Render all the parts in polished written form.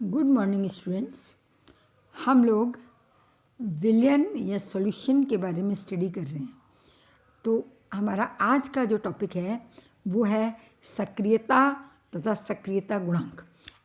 Good morning students. हम लोग विलयन या सॉल्यूशन के बारे में स्टडी कर रहे हैं। तो हमारा आज का जो टॉपिक है वो है सक्रियता तथा सक्रियता गुणांक,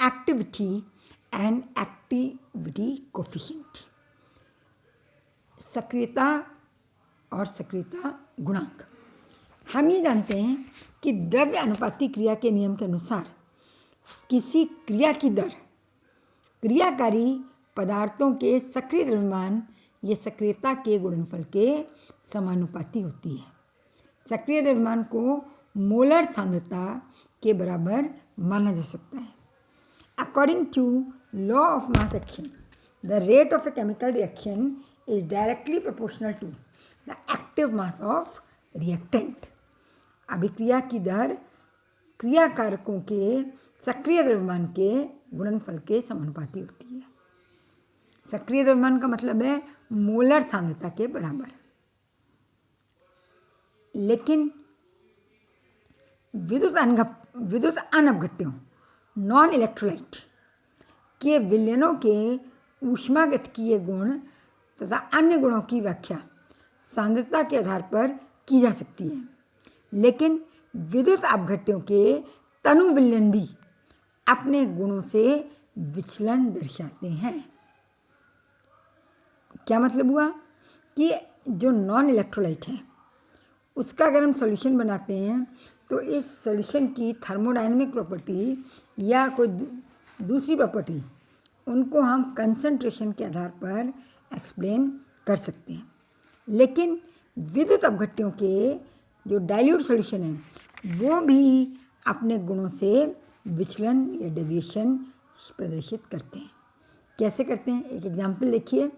एक्टिविटी एंड एक्टिविटी कोफिशिएंट। सक्रियता और सक्रियता गुणांक। हम ये जानते हैं कि द्रव्य अनुपाती क्रिया के नियम के अनुसार किसी क्रिया की दर क्रियाकारी पदार्थों के सक्रिय द्रव्यमान या सक्रियता के गुणनफल के समानुपाती होती है। सक्रिय द्रव्यमान को मोलर सांद्रता के बराबर माना जा सकता है। According to law of mass action, the rate of a chemical reaction is directly proportional to the active mass of reactant. अभिक्रिया की दर क्रियाकारकों के सक्रिय द्रव्यमान के गुणनफल के समानुपाती होती है। सक्रिय द्रव्यमान का मतलब है मोलर सांद्रता के बराबर। लेकिन विद्युत अनअपघट्यों नॉन इलेक्ट्रोलाइट के विलयनों के ऊष्मागतिकीय गुण तथा अन्य गुणों की व्याख्या सांद्रता के आधार पर की जा सकती है। लेकिन विद्युत अपघट्यों के तनु विलयन भी अपने गुणों से विचलन दर्शाते हैं। क्या मतलब हुआ कि जो नॉन इलेक्ट्रोलाइट है उसका अगर हम सॉल्यूशन बनाते हैं तो इस सॉल्यूशन की थर्मोडायनेमिक प्रॉपर्टी या कोई दूसरी प्रॉपर्टी उनको हम कंसंट्रेशन के आधार पर एक्सप्लेन कर सकते हैं। लेकिन विद्युत अपघट्यों के जो डाइल्यूट सॉल्यूशन है वो भी अपने गुणों से विचलन या डेविएशन प्रदर्शित करते हैं। कैसे करते हैं, एक एग्जाम्पल देखिए।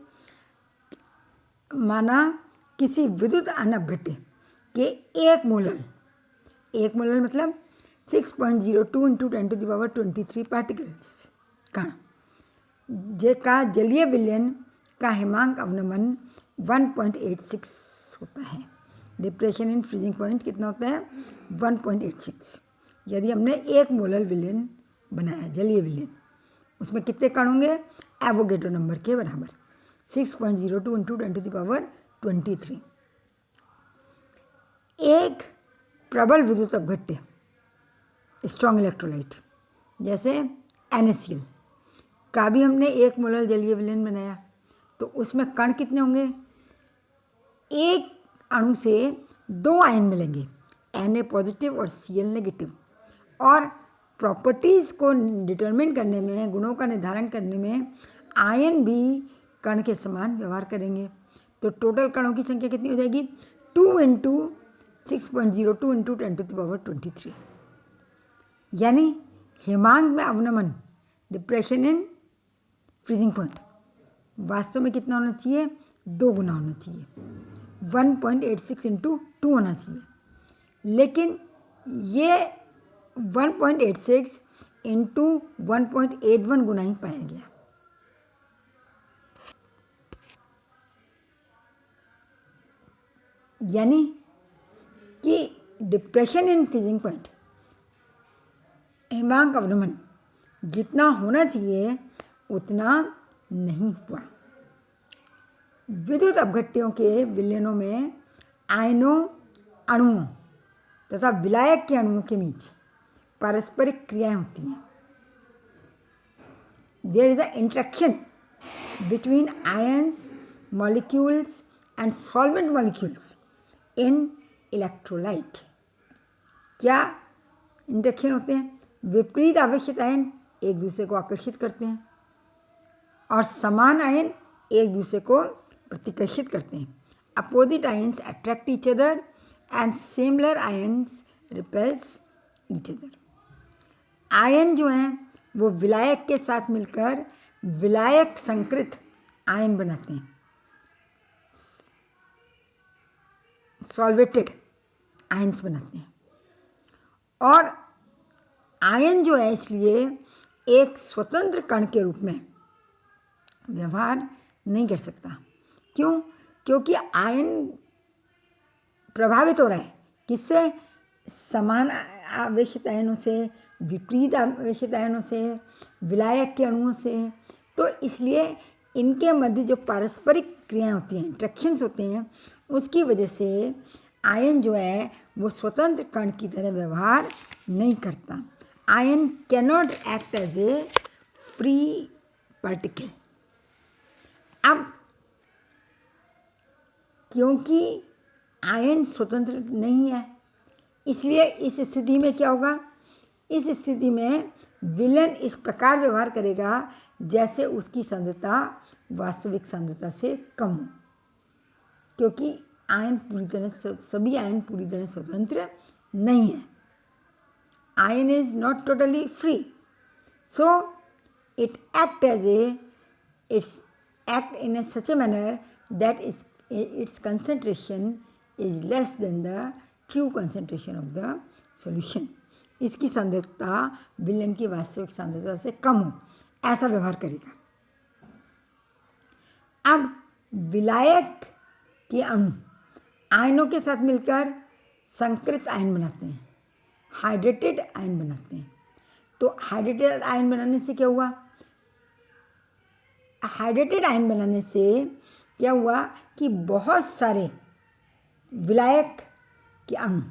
माना किसी विद्युत अनअपघट्य के एक मोलर मतलब 6.02 इंटू 10⁻23 पार्टिकल्स कण का जलीय विलयन का हिमांक अवनमन 1.86 होता है। डिप्रेशन इन फ्रीजिंग पॉइंट कितना होता है, 1.86। यदि हमने एक मोलर विलयन बनाया, जलीय विलयन, उसमें कितने कण होंगे, एवोगेड्रो नंबर के बराबर 6.02 इंटू 10⁻23। एक प्रबल विद्युत अपघट्य स्ट्रॉन्ग इलेक्ट्रोलाइट जैसे NaCl का भी हमने एक मोलर जलीय विलयन बनाया तो उसमें कण कितने होंगे, एक अणु से दो आयन मिलेंगे, Na पॉजिटिव और Cl नेगेटिव। और प्रॉपर्टीज़ को डिटरमिन करने में, गुणों का निर्धारण करने में आयन भी कण के समान व्यवहार करेंगे। तो टोटल कणों की संख्या कितनी हो जाएगी, 2 इंटू 6.02 इंटू 10⁻23। यानी हिमांक में अवनमन, डिप्रेशन इन फ्रीजिंग पॉइंट वास्तव में कितना होना चाहिए, 2 गुना होना चाहिए, 1.86 इंटू 2 होना चाहिए। लेकिन ये 1.86 इंटू 1.81 गुना ही पाया गया। यानी कि डिप्रेशन इन फ्रीजिंग पॉइंट, हिमांक अवनमन जितना होना चाहिए उतना नहीं हुआ। विद्युत अपघट्यों के विलयनों में आयनों अणुओं तथा विलायक के अणुओं के बीच पारस्परिक क्रियाएं होती हैं। There is a interaction between ions, molecules and solvent molecules in electrolyte. क्या इंटरेक्शन होते हैं, विपरीत आवेशित आयन एक दूसरे को आकर्षित करते हैं और समान आयन एक दूसरे को प्रतिकर्षित करते हैं। Opposite ions attract each other and similar ions repels each other. Ion जो हैं वो विलायक के साथ मिलकर विलायक संकृत आयन बनाते हैं, सॉल्वेटेड आयंस बनाते हैं। और आयन जो है इसलिए एक स्वतंत्र कण के रूप में व्यवहार नहीं कर सकता। क्यों? क्योंकि आयन प्रभावित हो रहा है किससे, समान आवेशित आयनों से, विपरीत आवेशित आयनों से, विलायक के अणुओं से। तो इसलिए इनके मध्य जो पारस्परिक क्रियाएं होती हैं, इंट्रैक्शंस होते हैं, उसकी वजह से आयन जो है वो स्वतंत्र कण की तरह व्यवहार नहीं करता। Ion cannot act as a free particle. अब क्योंकि आयन स्वतंत्र नहीं है, इसलिए इस स्थिति में क्या होगा, इस स्थिति में विलन इस प्रकार व्यवहार करेगा जैसे उसकी सांद्रता वास्तविक सांद्रता से कम हो, क्योंकि आयन पूरी तरह, सभी आयन पूरी तरह स्वतंत्र नहीं है। Ion is not totally free, so it act as its act in a such a manner that its concentration is less than the true concentration of the solution. इसकी सांद्रता विलयन की वास्तविक सांद्रता से कम हो, ऐसा व्यवहार करेगा। अब विलायक के अणु आयनों के साथ मिलकर संकृत आयन बनाते हैं, हाइड्रेटेड आयन बनाते हैं। तो हाइड्रेटेड आयन बनाने से क्या हुआ, हाइड्रेटेड आयन बनाने से क्या हुआ कि बहुत सारे विलायक के अणु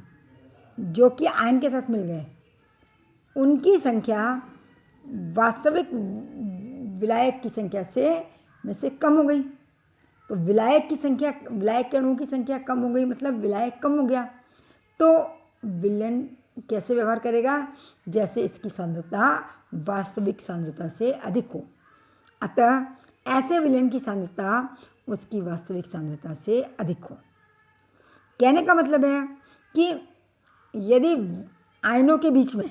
जो कि आयन के साथ मिल गए, उनकी संख्या वास्तविक विलायक की संख्या में से कम हो गई। तो विलायक के अणुओं की संख्या कम हो गई, मतलब विलायक कम हो गया। तो विलयन कैसे व्यवहार करेगा, जैसे इसकी सांद्रता वास्तविक सांद्रता से अधिक हो। अतः ऐसे विलयन की सांद्रता उसकी वास्तविक सांद्रता से अधिक हो। कहने का मतलब है कि यदि आयनों के बीच में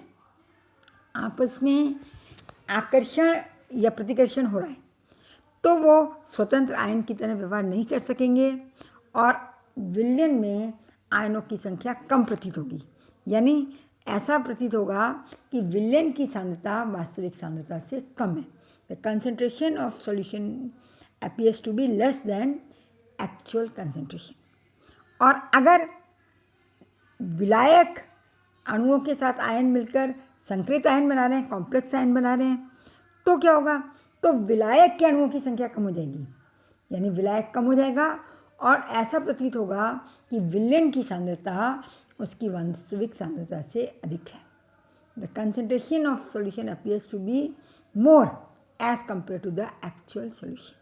आपस में आकर्षण या प्रतिकर्षण हो रहा है, तो वो स्वतंत्र आयन की तरह व्यवहार नहीं कर सकेंगे और विलयन में आयनों की संख्या कम प्रतीत होगी। यानी ऐसा प्रतीत होगा कि विलयन की सांद्रता वास्तविक सांद्रता से कम है। The concentration of solution appears to be less than actual concentration. और अगर विलायक अणुओं के साथ आयन मिलकर संकृत आयन बना रहे हैं, कॉम्प्लेक्स आयन बना रहे हैं, तो क्या होगा, तो विलायक के अणुओं की संख्या कम हो जाएगी, यानी विलायक कम हो जाएगा और ऐसा प्रतीत होगा कि विलयन की सांद्रता उसकी वास्तविक सांद्रता से अधिक है। The concentration of solution appears to be more as compared to the actual solution,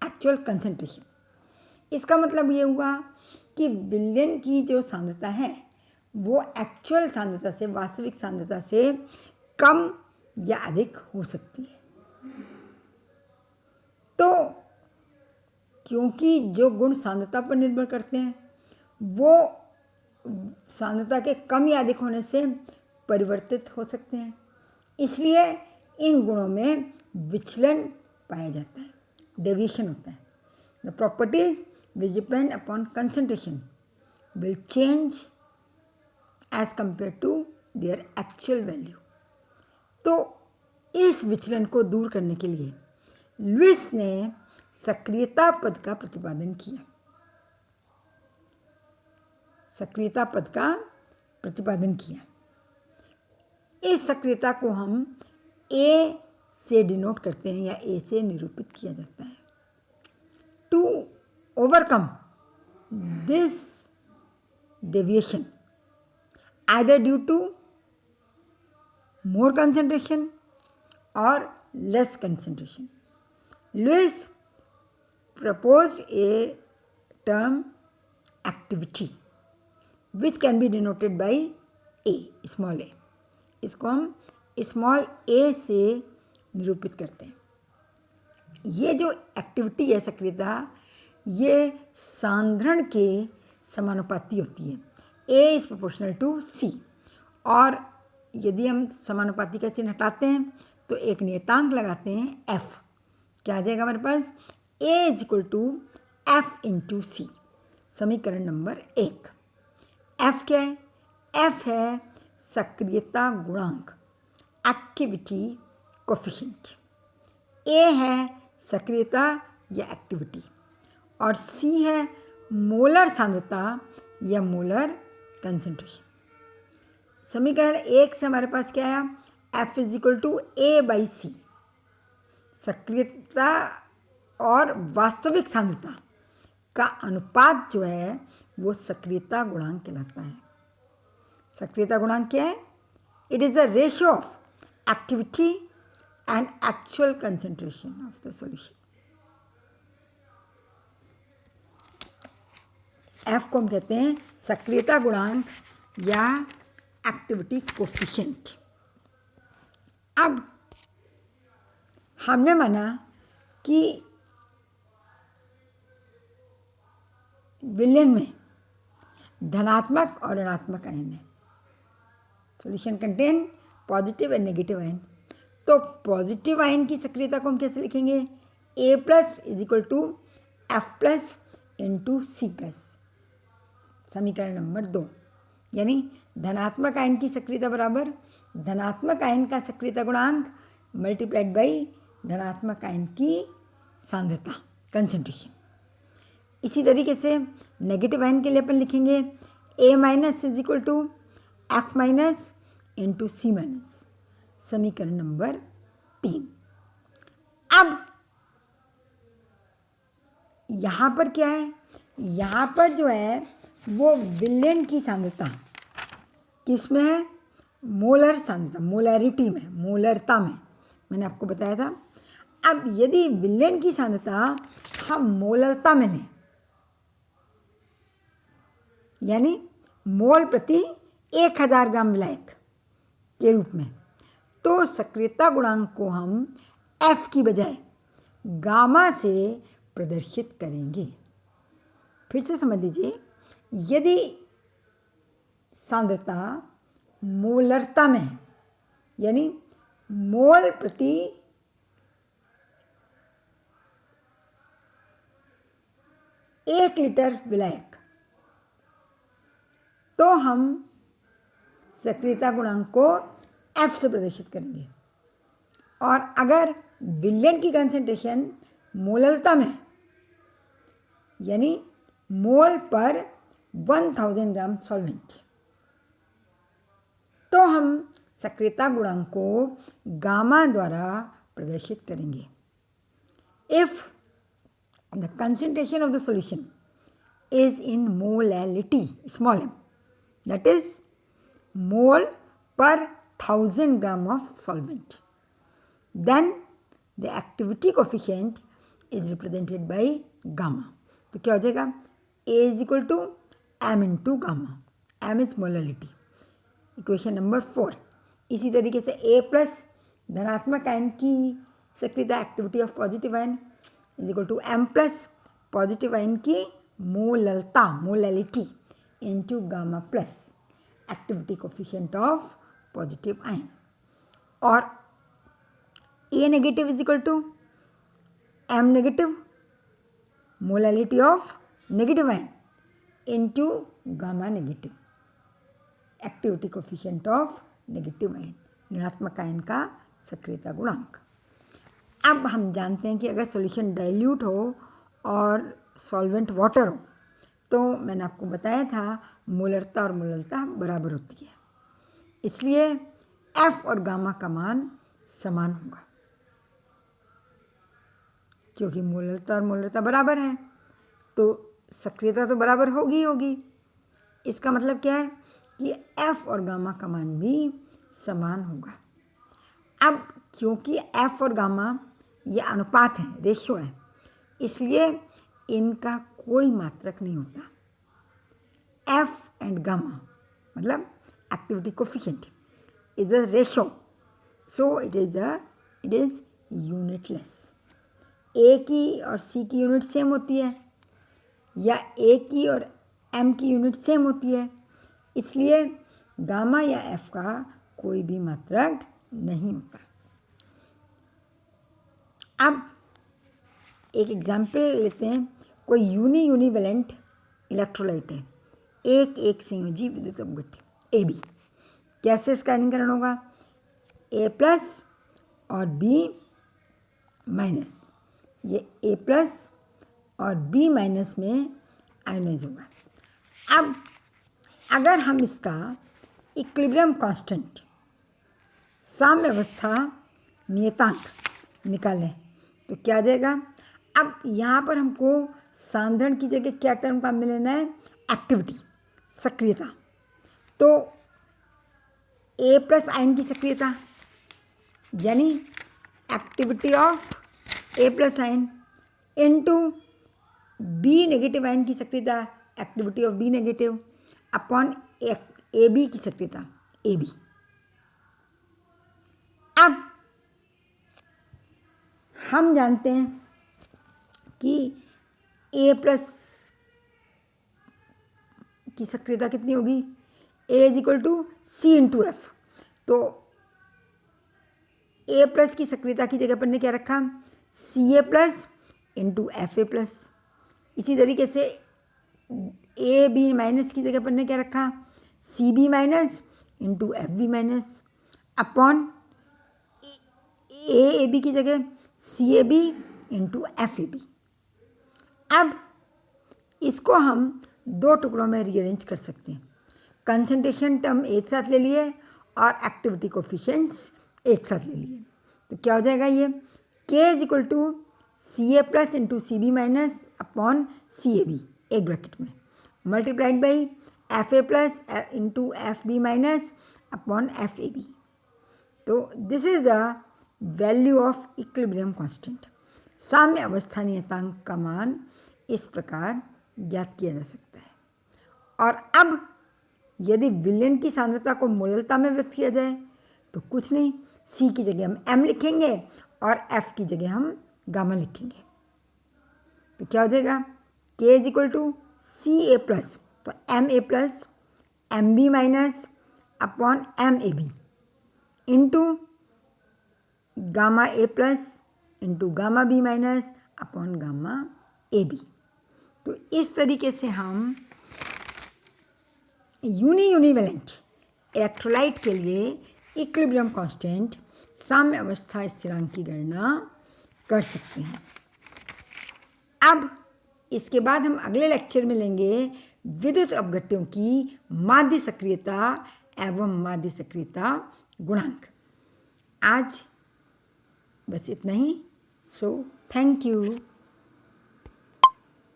actual concentration. इसका मतलब ये हुआ कि विलयन की जो सांद्रता है वो एक्चुअल सांद्रता से, वास्तविक सांद्रता से कम या अधिक हो सकती है। तो क्योंकि जो गुण सांद्रता पर निर्भर करते हैं वो सांद्रता के कम या अधिक होने से परिवर्तित हो सकते हैं, इसलिए इन गुणों में विचलन पाया जाता है, डेविएशन होता है। The properties which depend upon concentration will change as compare to their actual value. तो इस विचलन को दूर करने के लिए लुईस ने सक्रियता पद का प्रतिपादन किया। सक्रियता पद का प्रतिपादन किया। इस सक्रियता को हम ए से डिनोट करते हैं या ए से निरूपित किया जाता है। To overcome this deviation either due to more concentration और less concentration, Lewis proposed a term activity which can be denoted by a, small a. इसको हम स्मॉल a से निरूपित करते हैं। ये जो एक्टिविटी है सक्रियता, ये सांद्रण के समानुपाती होती है। a is proportional to c, और यदि हम समानुपाती का चिन्ह हटाते हैं तो एक नियतांक लगाते हैं f। क्या आ जाएगा हमारे पास, a is equal to f into C. समीकरण नंबर 1। f क्या है, f है सक्रियता गुणांक, एक्टिविटी कोफिशिएंट। a है सक्रियता या एक्टिविटी, और c है मोलर सांद्रता या मोलर कंसंट्रेशन। समीकरण 1 से हमारे पास क्या आया, F is equal to A/C। सक्रियता और वास्तविक सांद्रता का अनुपात जो है वो सक्रियता गुणांक कहलाता है। सक्रियता गुणांक क्या है? It is the ratio of activity and actual concentration of the solution. F को हम कहते हैं सक्रियता गुणांक या एक्टिविटी कोफिशिएंट। अब हमने माना कि विलयन में धनात्मक और ऋणात्मक आयन है। Solution contain positive and negative ion. तो पॉजिटिव आयन की सक्रियता को हम कैसे लिखेंगे? A+ is equal to F+ into C+। समीकरण नंबर 2, यानी धनात्मक आयन की सक्रियता बराबर धनात्मक आयन का सक्रियता गुणांक मल्टीप्लाइड बाई धनात्मक आयन की सांद्रता, कंसंट्रेशन। इसी तरीके से नेगेटिव आयन के लिए अपन लिखेंगे A- is equal to F- into C-। समीकरण नंबर 3। अब यहाँ पर क्या है? यहाँ पर जो है वो विलयन की सांद्रता किस में है? मोलर सांद्रता, मोलैरिटी में, मोलरता में। मैंने आपको बताया था। अब यदि विलयन की सांद्रता हम मोलरता में लें, यानी मोल प्रति 1000 ग्राम विलायक के रूप में, तो सक्रियता गुणांक को हम F की बजाय गामा से प्रदर्शित करेंगे। फिर से समझ लीजिए, यदि सांद्रता मोलरता में है, यानी मोल प्रति 1 लीटर विलायक, तो हम सक्रियता गुणांक को F से प्रदर्शित करेंगे। और अगर विलयन की कंसंट्रेशन मोलरता में, यानी मोल पर 1000 ग्राम सॉल्वेंट, तो हम सक्रियता गुणांक को गामा द्वारा प्रदर्शित करेंगे। If the concentration of the solution is in molality, small m, that is mole per 1000 gram of solvent, then the activity coefficient is represented by gamma। तो क्या हो जाएगा? A is equal to m into gamma, m is molality। Equation number 4। इसी तरीके से A+ धनात्मक आयन की सक्रियता, activity of positive ion, is equal to M+ positive ion की मोललता, molality, into gamma plus activity coefficient of positive ion. और A negative is equal to M negative molality of negative ion into gamma negative activity coefficient of negative ion, ऋणात्मक आयन का सक्रियता गुणांक। अब हम जानते हैं कि अगर सॉल्यूशन डाइल्यूट हो और सॉल्वेंट वाटर हो, तो मैंने आपको बताया था मोलरता और मोललता बराबर होती है, इसलिए F और गामा का मान समान होगा। क्योंकि मोलरता और मोलरता बराबर है, तो सक्रियता तो बराबर होगी होगी। इसका मतलब क्या है कि F और गामा का मान भी समान होगा। अब क्योंकि F और गामा ये अनुपात है, रेशियो है, इसलिए इनका कोई मात्रक नहीं होता। F एंड गामा मतलब activity coefficient is the ratio, so it is unitless. A की और C की यूनिट सेम होती है, या A की और M की यूनिट सेम होती है, इसलिए गामा या F का कोई भी मात्रक नहीं होता। अब एक एग्जाम्पल लेते हैं। कोई यूनिवैलेंट इलेक्ट्रोलाइट है, एक संयोजी विद्युत अपघट्य AB। कैसे इसका आयनीकरण होगा? A+ और B-, ये A+ और B- में आयनाइज होगा। अब अगर हम इसका इक्विलिब्रियम कांस्टेंट साम्य अवस्था नियतांक निकालें तो क्या आ जाएगा। अब यहाँ पर हमको सांद्रण की जगह क्या टर्म का मिलना है, एक्टिविटी, सक्रियता। तो A प्लस आयन की सक्रियता यानी activity of A plus ion into B negative ion की सक्रियता, activity of B negative upon AB की सक्रियता AB। अब हम जानते हैं कि A प्लस की सक्रियता कितनी होगी, A is equal to C into F. तो A प्लस की सक्रियता की जगह पर ने क्या रखा, CA plus into FA plus. इसी तरीके से AB माइनस की जगह पर ने क्या रखा, CB minus into FB minus upon AB की जगह CAB इंटू FAB। अब इसको हम दो टुकड़ों में रीअरेंज कर सकते हैं। कंसंट्रेशन टर्म एक साथ ले लिए और एक्टिविटी कोफिशिएंट्स एक साथ ले लिए तो क्या हो जाएगा, ये K is equal to CA plus into CB minus upon CAB एक ब्रैकेट में multiplied by FA plus into FB minus upon FAB। तो this is the value of equilibrium constant. साम्य अवस्था नियतांक का मान इस प्रकार ज्ञात किया जा सकता है। और अब यदि विलयन की सांद्रता को मोललता में व्यक्त किया जाए तो कुछ नहीं, C की जगह हम M लिखेंगे और F की जगह हम गामा लिखेंगे। तो क्या हो जाएगा, K is equal to CA plus, तो MA plus MB minus upon MAB into gamma A plus into gamma B minus upon gamma AB। तो इस तरीके से हम यूनिवैलेंट इलेक्ट्रोलाइट के लिए इक्विलिब्रियम कांस्टेंट साम्य अवस्था स्थिरांक की गणना कर सकते हैं। अब इसके बाद हम अगले लेक्चर में लेंगे विद्युत अपघट्यों की माध्य सक्रियता एवं माध्य सक्रियता गुणांक। आज बस इतना ही। So thank you.